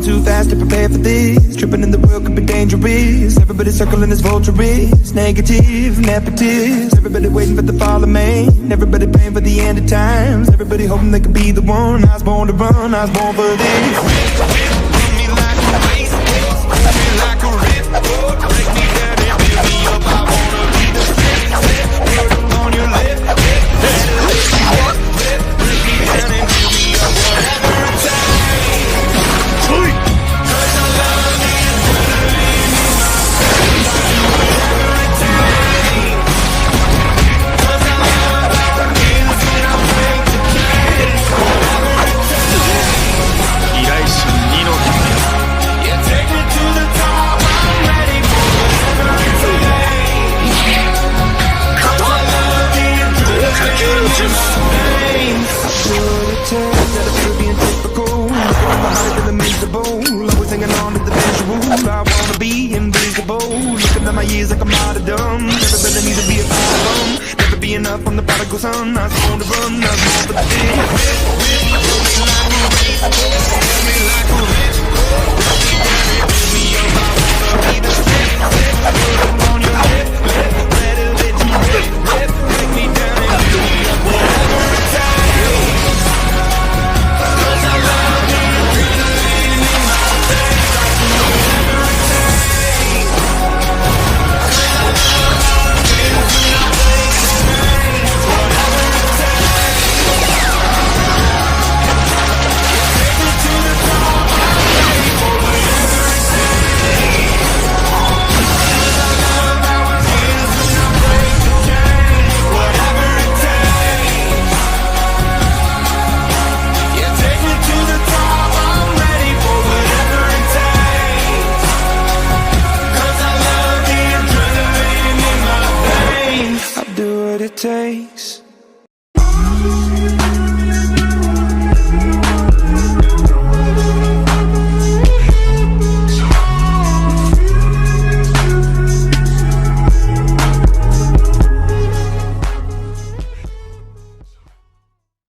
too fast to prepare for this. Tripping in the world could be dangerous. Everybody circling as vultures. Negative, nepotist. Everybody waiting for the fall of man. Everybody praying for the end of times. Everybody hoping they could be the one. I was born to run, I was born for this. Run me like a race, run me like a rip. Break me down and build me up. I wanna be the step on your lip. Break me down and build me up. Whatever it takes. Cause I love the adrenaline in my face. Whatever it takes. Cause I love how it feels when I break the chains. Whatever it takes. 依頼者2の君 Yeah, take me to the top. I'm ready for whatever it takes. Cause I love the adrenaline in my veins. I do what it takes. That it's trippy and typical. Looking behind it feeling miserable. Always hanging on to the visual. I wanna be invisible. Looking at my years like I'm out of dumb. Never been a need to be a part of them. Never be enough from the prodigal son. I was born to run, I was born for the day. Take